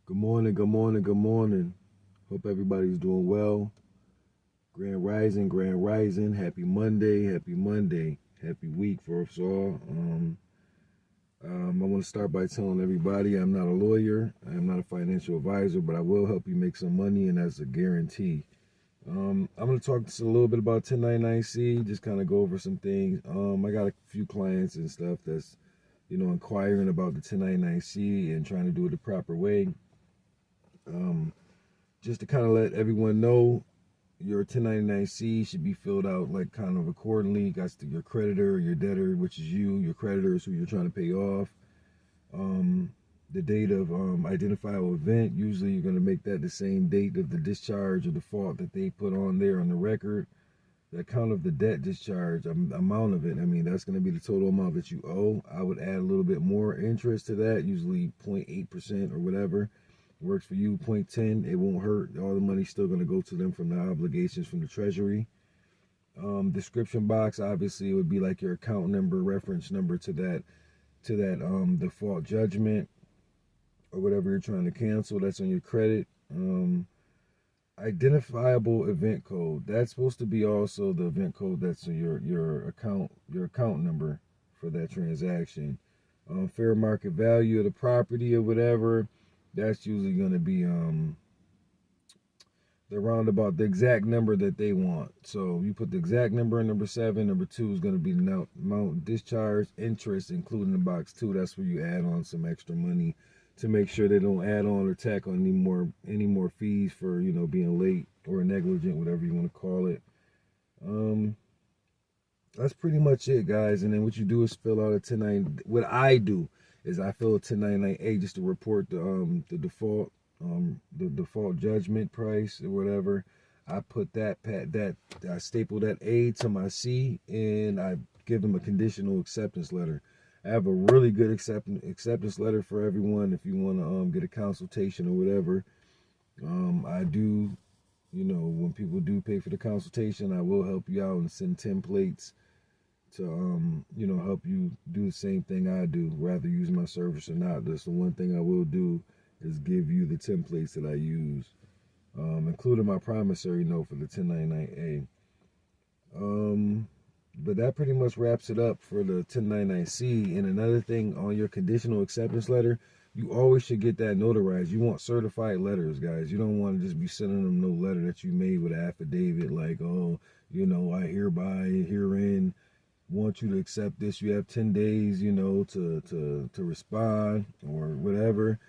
Good morning, good morning, good morning. Hope everybody's doing well. Grand Rising. Happy Monday, happy week for us all. I want to start by telling everybody I'm not a lawyer, I'm not a financial advisor, but I will help you make some money, and that's a guarantee. I'm going to talk just a little bit about 1099C, just kind of go over some things. I got a few clients and stuff that's, inquiring about the 1099C and trying to do it the proper way. Just to kind of let everyone know, your 1099C should be filled out like kind of accordingly. You got your creditor, your debtor, which is you. Your creditor is who you're trying to pay off. The date of identifiable event, usually you're going to make that the same date of the discharge or default that they put on there on the record. The account of the debt discharge, amount of it, that's going to be the total amount that you owe. I would add a little bit more interest to that, usually 0.8% or whatever. Works for you, 0.10, it won't hurt. All the money's still going to go to them from the obligations from the Treasury. Description box, obviously, it would be like your account number, reference number to that default judgment or whatever you're trying to cancel. That's on your credit. Identifiable event code, that's supposed to be also the event code that's your account number for that transaction. Fair market value of the property or whatever, that's usually going to be the roundabout, the exact number that they want. So you put the exact number in number 7. Number 2 is going to be the amount discharged, interest, including the box 2. That's where you add on some extra money to make sure they don't add on or tack on any more fees for being late or negligent, whatever you want to call it. That's pretty much it, guys. And then what you do is fill out a 1099. What I do is I fill a 1099A just to report the default, the default judgment price or whatever. I put I staple that A to my C, and I give them a conditional acceptance letter. I have a really good acceptance letter for everyone if you want to get a consultation or whatever. I do, when people do pay for the consultation, I will help you out and send templates to help you do the same thing I do, rather use my service or not. That's the one thing I will do, is give you the templates that I use, including my promissory note for the 1099A. But that pretty much wraps it up for the 1099C. And another thing, on your conditional acceptance letter, you always should get that notarized. You want certified letters, guys. You don't want to just be sending them no letter that you made with an affidavit like, oh, I hereby, herein, want you to accept this. You have 10 days, to respond or whatever.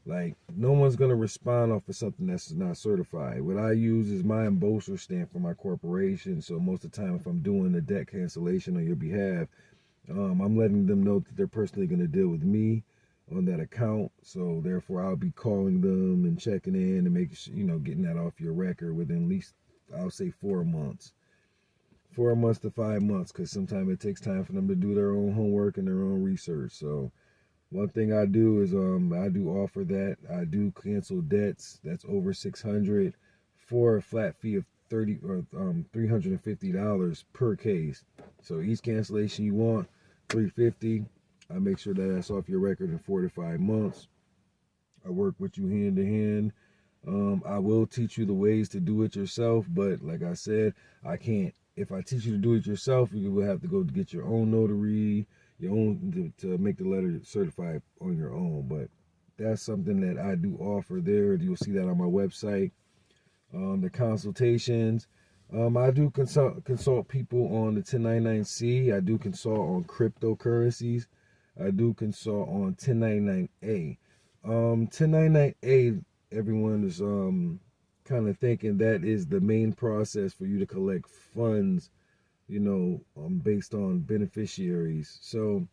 Like, no one's going to respond off of something that's not certified. What I use is my embosser stamp for my corporation. So most of the time, if I'm doing a debt cancellation on your behalf, I'm letting them know that they're personally going to deal with me on that account. So therefore, I'll be calling them and checking in and making sure, getting that off your record within at least, I'll say 4 months. 4 months to 5 months, because sometimes it takes time for them to do their own homework and their own research. So one thing I do is I do offer that. I do cancel debts that's over $600 for a flat fee of $350 per case. So each cancellation you want, $350. I make sure that that's off your record in 4 to 5 months. I work with you hand to hand. I will teach you the ways to do it yourself, but like I said, I can't. If I teach you to do it yourself, you will have to go get your own notary, your own to make the letter certified on your own. But that's something that I do offer there. You'll see that on my website. The consultations. I do consult people on the 1099C. I do consult on cryptocurrencies. I do consult on 1099A. 1099A, everyone is kind of thinking that is the main process for you to collect funds, based on beneficiaries. So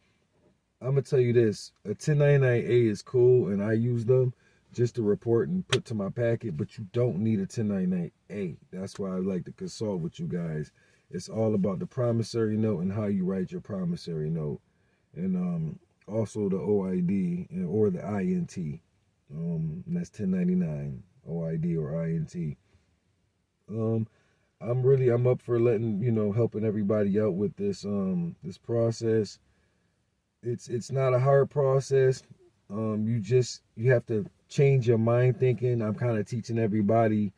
I'm gonna tell you this: a 1099A is cool, and I use them just to report and put to my packet. But you don't need a 1099A. That's why I like to consult with you guys. It's all about the promissory note and how you write your promissory note, and also the OID or the INT. And that's 1099. OID or INT. I'm up for letting, helping everybody out with this this process. It's not a hard process. you have to change your mind thinking. I'm kind of teaching everybody,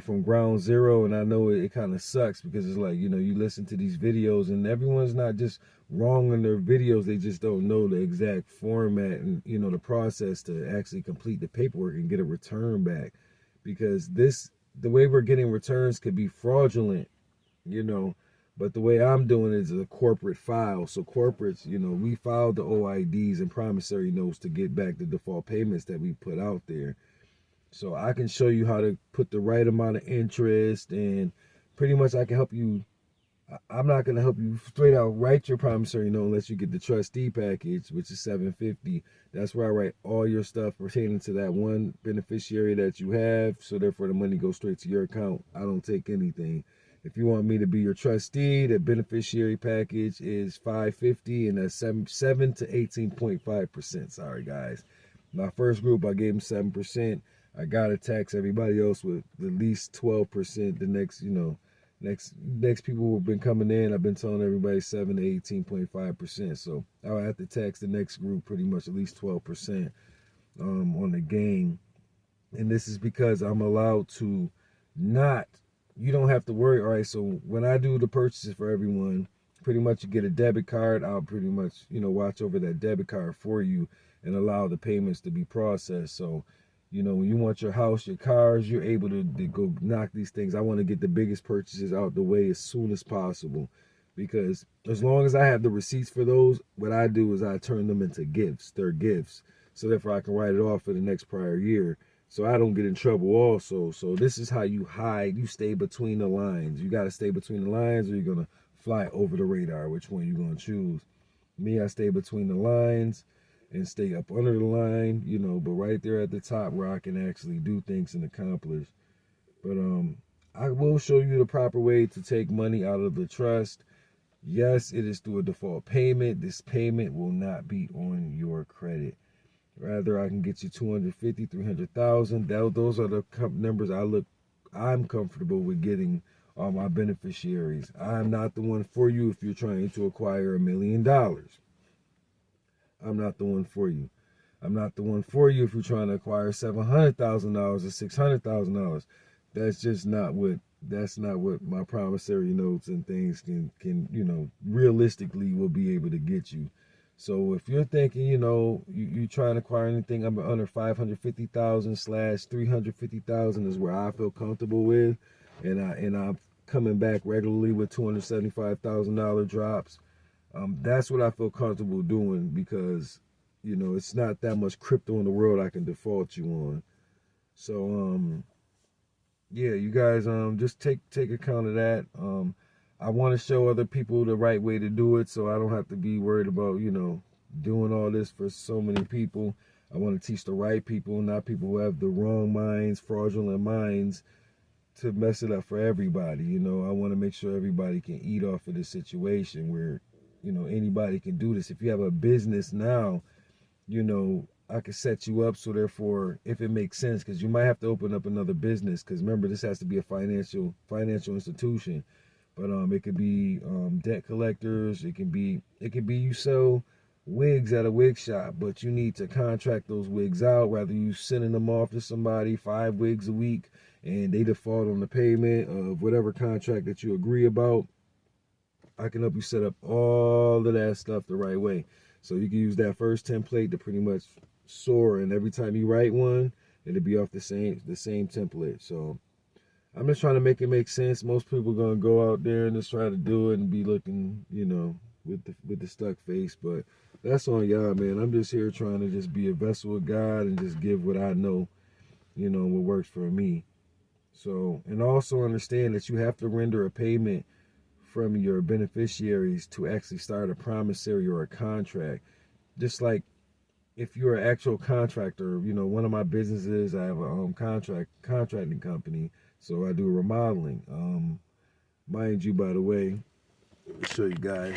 from ground zero, and I know it kind of sucks because it's like, you listen to these videos and everyone's not just wrong in their videos, they just don't know the exact format and, the process to actually complete the paperwork and get a return back, because the way we're getting returns could be fraudulent, but the way I'm doing it is a corporate file. So corporates, we filed the OIDs and promissory notes to get back the default payments that we put out there. So I can show you how to put the right amount of interest, and pretty much I can help you. I'm not going to help you straight out write your promissory note unless you get the trustee package, which is $750. That's where I write all your stuff pertaining to that one beneficiary that you have. So therefore the money goes straight to your account. I don't take anything. If you want me to be your trustee, the beneficiary package is $550, and that's 7 to 18.5%. Sorry guys. My first group, I gave them 7%. I gotta tax everybody else with at least 12%. The next, next people who've been coming in, I've been telling everybody 7 to 18.5%. So I'll have to tax the next group pretty much at least 12% on the gain. And this is because I'm allowed to you don't have to worry. All right, so when I do the purchases for everyone, pretty much you get a debit card. I'll pretty much, watch over that debit card for you and allow the payments to be processed. So, when you want your house, your cars, you're able to go knock these things. I want to get the biggest purchases out the way as soon as possible, because as long as I have the receipts for those, what I do is I turn them into gifts. They're gifts. So therefore I can write it off for the next prior year, so I don't get in trouble also. So this is how you hide. You stay between the lines. You got to stay between the lines, or you're going to fly over the radar. Which one you going to choose? Me, I stay between the lines and stay up under the line, but right there at the top where I can actually do things and accomplish. But I will show you the proper way to take money out of the trust. Yes, it is through a default payment. This payment will not be on your credit. Rather, I can get you 250, 300,000. Those are the numbers I'm comfortable with getting all my beneficiaries. I'm not the one for you if you're trying to acquire $1 million. I'm not the one for you. I'm not the one for you if you're trying to acquire $700,000 or $600,000. That's not what my promissory notes and things can realistically will be able to get you. So if you're thinking, you trying to acquire anything under 550,000 / 350,000 is where I feel comfortable with, and I'm coming back regularly with $275,000 drops. That's what I feel comfortable doing, because it's not that much crypto in the world I can default you on. So yeah, you guys just take account of that. I want to show other people the right way to do it, so I don't have to be worried about doing all this for so many people. I want to teach the right people, not people who have the wrong minds, fraudulent minds, to mess it up for everybody. I want to make sure everybody can eat off of this situation where anybody can do this. If you have a business now, I could set you up, so therefore, if it makes sense, because you might have to open up another business, because remember, this has to be a financial institution. But it could be debt collectors. It can be you sell wigs at a wig shop, but you need to contract those wigs out. Rather you sending them off to somebody 5 wigs a week, and they default on the payment of whatever contract that you agree about. I can help you set up all of that stuff the right way. So you can use that first template to pretty much soar, and every time you write one, it'll be off the same template. So I'm just trying to make it make sense. Most people are gonna go out there and just try to do it and be looking, with the stuck face. But that's on y'all, man. I'm just here trying to just be a vessel of God and just give what I know, what works for me. So, and also understand that you have to render a payment from your beneficiaries to actually start a promissory or a contract. Just like if you're an actual contractor, one of my businesses, I have a contracting company, so I do remodeling. Mind you, by the way, let me show you guys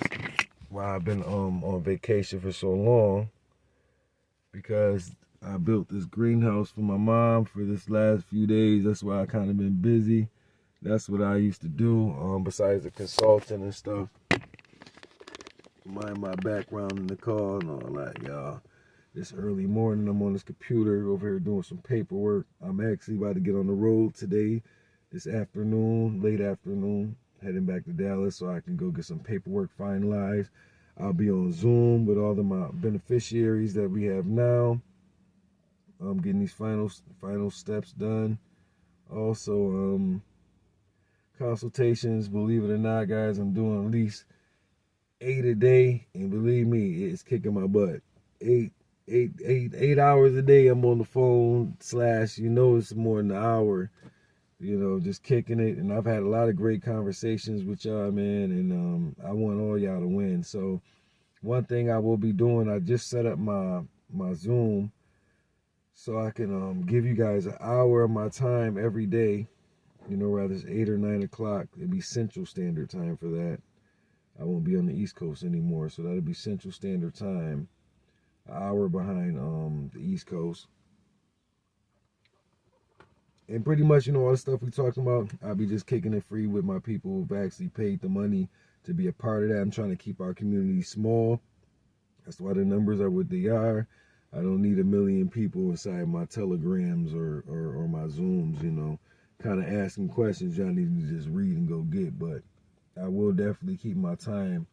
why I've been on vacation for so long, because I built this greenhouse for my mom for this last few days. That's why I kind of been busy. That's what I used to do, besides the consulting and stuff. Mind my background in the call and all that, y'all. this early morning. I'm on this computer over here doing some paperwork. I'm actually about to get on the road today, this afternoon, late afternoon, heading back to Dallas so I can go get some paperwork finalized. I'll be on Zoom with all of my beneficiaries that we have now. I'm getting these final steps done. Also, consultations, believe it or not, guys, I'm doing at least 8 a day, and believe me, it's kicking my butt. 8 hours a day I'm on the phone, slash, it's more than an hour, just kicking it. And I've had a lot of great conversations with y'all, man, and I want all y'all to win. So one thing I will be doing, I just set up my Zoom so I can give you guys an hour of my time every day, whether it's 8 or 9 o'clock. It'll be Central Standard Time for that. I won't be on the East Coast anymore, so that'll be Central Standard Time, an hour behind the East Coast. And pretty much, all the stuff we talking about, I'll be just kicking it free with my people who've actually paid the money to be a part of that. I'm trying to keep our community small. That's why the numbers are what they are. I don't need 1 million people inside my Telegrams or my Zooms, kind of asking questions y'all need to just read and go get. But I will definitely keep my time,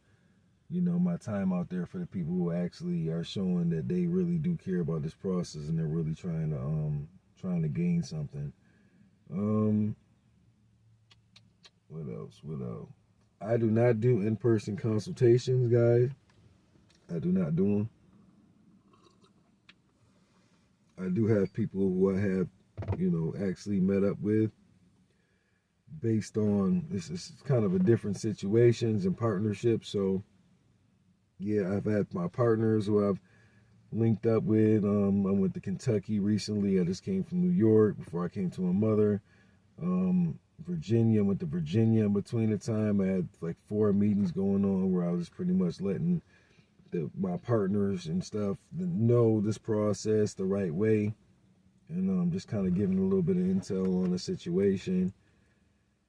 my time out there for the people who actually are showing that they really do care about this process and they're really trying to gain something. What else? I do not do in-person consultations, guys. I do not do them. I do have people who I have, actually met up with based on, this is kind of a different situations and partnerships. So yeah, I've had my partners who I've linked up with. I went to Kentucky recently. I just came from New York before I came to my mother. Virginia, went to Virginia in between the time. I had like 4 meetings going on where I was pretty much letting my partners and stuff know this process the right way, and just kind of giving a little bit of intel on the situation.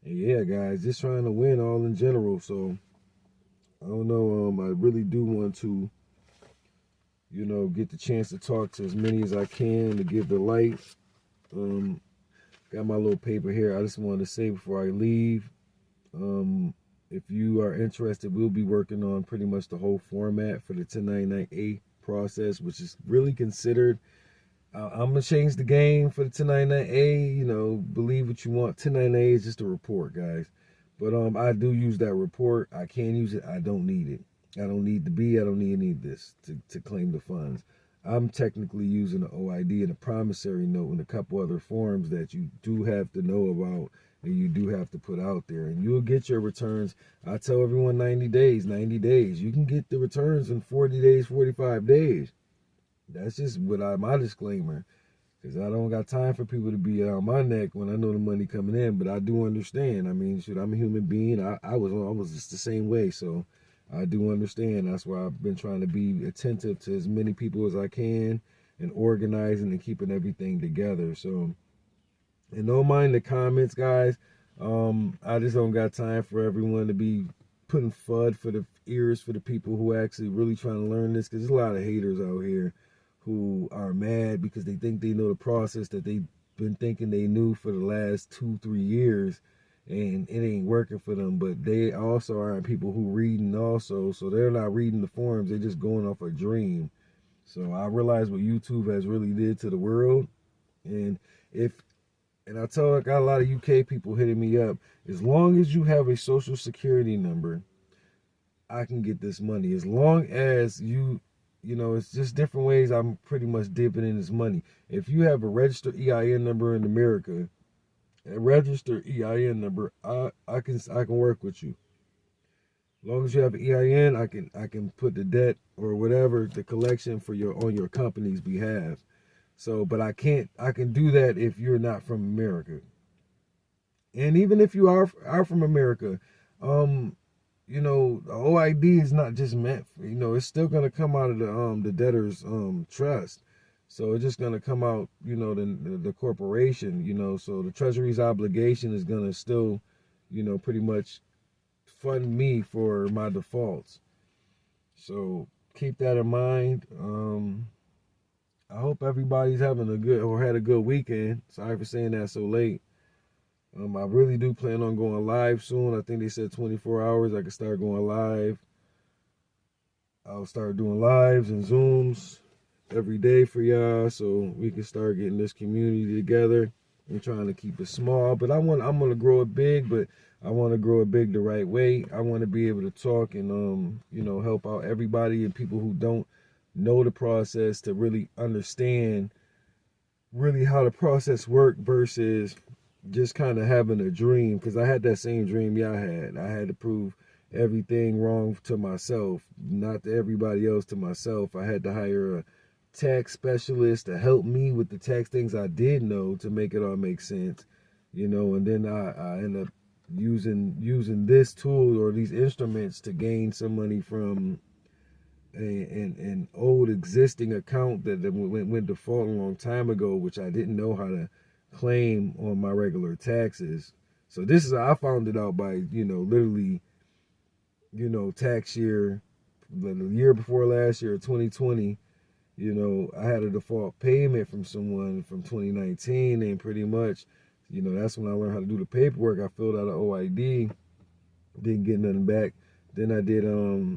And yeah, guys, just trying to win all in general. So I don't know, I really do want to get the chance to talk to as many as I can to give the light. Got my little paper here. I just wanted to say before I leave, if you are interested, we'll be working on pretty much the whole format for the 1099A process, which is really considered. I'm going to change the game for the 1099A. Believe what you want. 1099A is just a report, guys. But I do use that report. I can use it. I don't need it. I don't need the B. I don't need any of this to claim the funds. I'm technically using an OID and a promissory note and a couple other forms that you do have to know about and you do have to put out there. And you'll get your returns. I tell everyone 90 days, 90 days. You can get the returns in 40 days, 45 days. That's just my disclaimer. Because I don't got time for people to be on my neck when I know the money coming in. But I do understand. I mean, I'm a human being. I was just the same way. So I do understand. That's why I've been trying to be attentive to as many people as I can and organizing and keeping everything together. So, and don't mind the comments, guys. I just don't got time for everyone to be putting FUD for the ears for the people who actually really trying to learn this. Because there's a lot of haters out here who are mad because they think they know the process that they've been thinking they knew for the last 2-3 years. And it ain't working for them. But they also aren't people who reading also, so they're not reading the forums. They're just going off a dream. So I realize what YouTube has really did to the world. And I got a lot of UK people hitting me up. As long as you have a social security number, I can get this money. As long as it's just different ways I'm pretty much dipping in this money. If you have a registered EIN number in America, a registered EIN number, I can work with you. As long as you have an EIN, I can put the debt or whatever, the collection on your company's behalf. So, but I can do that if you're not from America. And even if you are from America, the OID is not just meant for, it's still gonna come out of the debtor's trust. So it's just going to come out, the corporation, so the Treasury's obligation is going to still, pretty much fund me for my defaults. So keep that in mind. I hope everybody's having a good or had a good weekend. Sorry for saying that so late. I really do plan on going live soon. I think they said 24 hours I can start going live. I'll start doing lives and Zooms every day for y'all so we can start getting this community together. I'm trying to keep it small, but I'm gonna grow it big, but I want to grow it big the right way. I want to be able to talk and help out everybody and people who don't know the process to really understand really how the process work versus just kind of having a dream, because I had that same dream y'all had. I had to prove everything wrong to myself, not to everybody else, to myself. I had to hire a tax specialist to help me with the tax things I did know to make it all make sense, and then I ended up using this tool or these instruments to gain some money from an old existing account that went default a long time ago, which I didn't know how to claim on my regular taxes. So this is, I found it out by, literally, tax year, the year before last year, 2020, I had a default payment from someone from 2019, and pretty much, that's when I learned how to do the paperwork. I filled out an OID, didn't get nothing back. Then I did, I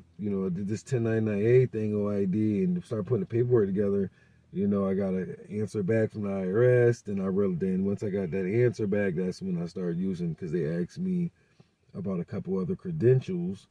did this 1099A thing, OID, and started putting the paperwork together. I got an answer back from the IRS. Then once I got that answer back, that's when I started using, because they asked me about a couple other credentials,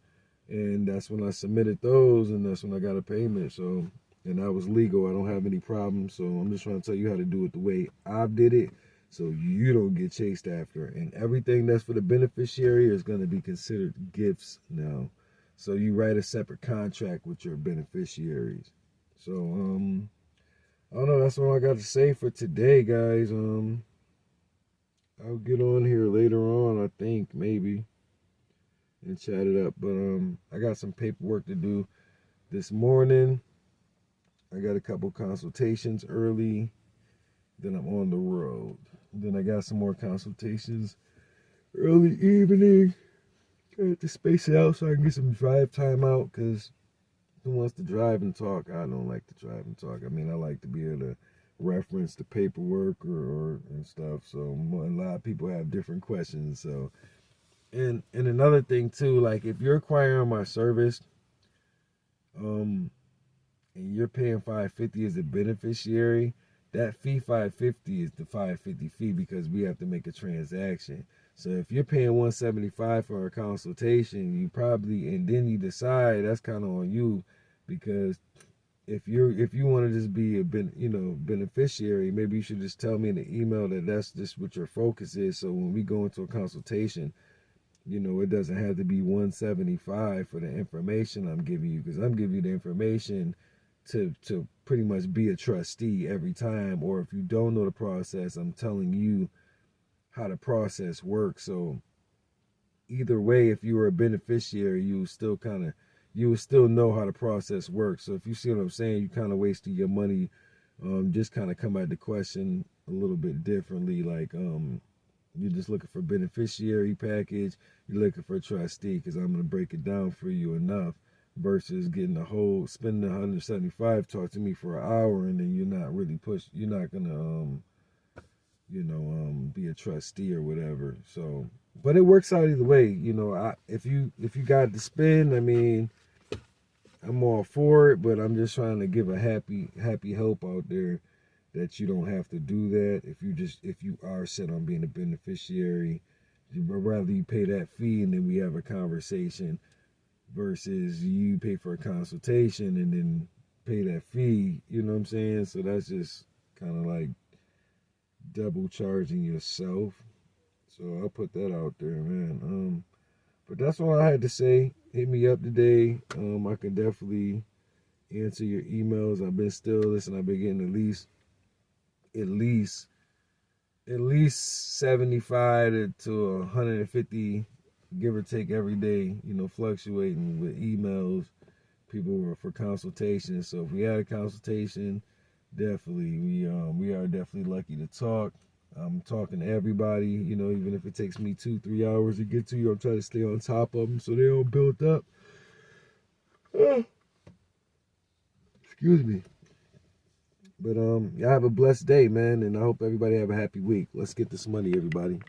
and that's when I submitted those, and that's when I got a payment. So, and that was legal. I don't have any problems. So I'm just trying to tell you how to do it the way I did it, so you don't get chased after. And everything that's for the beneficiary is going to be considered gifts now. So you write a separate contract with your beneficiaries. So, I don't know, that's all I got to say for today, guys. I'll get on here later on, I think, maybe, and chat it up. But I got some paperwork to do this morning. I got a couple consultations early. Then I'm on the road. Then I got some more consultations early evening. I have to space it out so I can get some drive time out, because who wants to drive and talk? I don't like to drive and talk. I mean, I like to be able to reference the paperwork or and stuff. So a lot of people have different questions. So, and another thing too, like if you're acquiring my service, and you're paying $550 as a beneficiary, that fee $550 is the $550 fee, because we have to make a transaction. So if you're paying $175 for a consultation, you probably, and then you decide, that's kind of on you, because if you want to just be a beneficiary, maybe you should just tell me in the email that that's just what your focus is. So when we go into a consultation, it doesn't have to be $175 for the information I'm giving you, because I'm giving you the information to pretty much be a trustee every time. Or if you don't know the process, I'm telling you how the process works. So either way, if you were a beneficiary, you would still know how the process works. So if you see what I'm saying, you kind of wasted your money. Just kind of come at the question a little bit differently. Like you're just looking for beneficiary package, you're looking for trustee, because I'm going to break it down for you enough, versus getting spending $175, talk to me for an hour, and then you're not going to be a trustee or whatever. So, but it works out either way. If you got to spend, I mean, I'm all for it, but I'm just trying to give a happy help out there that you don't have to do that. If you are set on being a beneficiary, rather you pay that fee and then we have a conversation, versus you pay for a consultation and then pay that fee. You know what I'm saying? So that's just kind of like double charging yourself. So I'll put that out there, man. But that's all I had to say. Hit me up today. I can definitely answer your emails. I've been getting at least 75 to 150, give or take, every day, fluctuating with emails. People are for consultations. So if we had a consultation, definitely, we are definitely lucky to talk. I'm talking to everybody, even if it takes me 2-3 hours to get to you. I'm trying to stay on top of them so they're all built up. Excuse me. But y'all have a blessed day, man, and I hope everybody have a happy week. Let's get this money, everybody.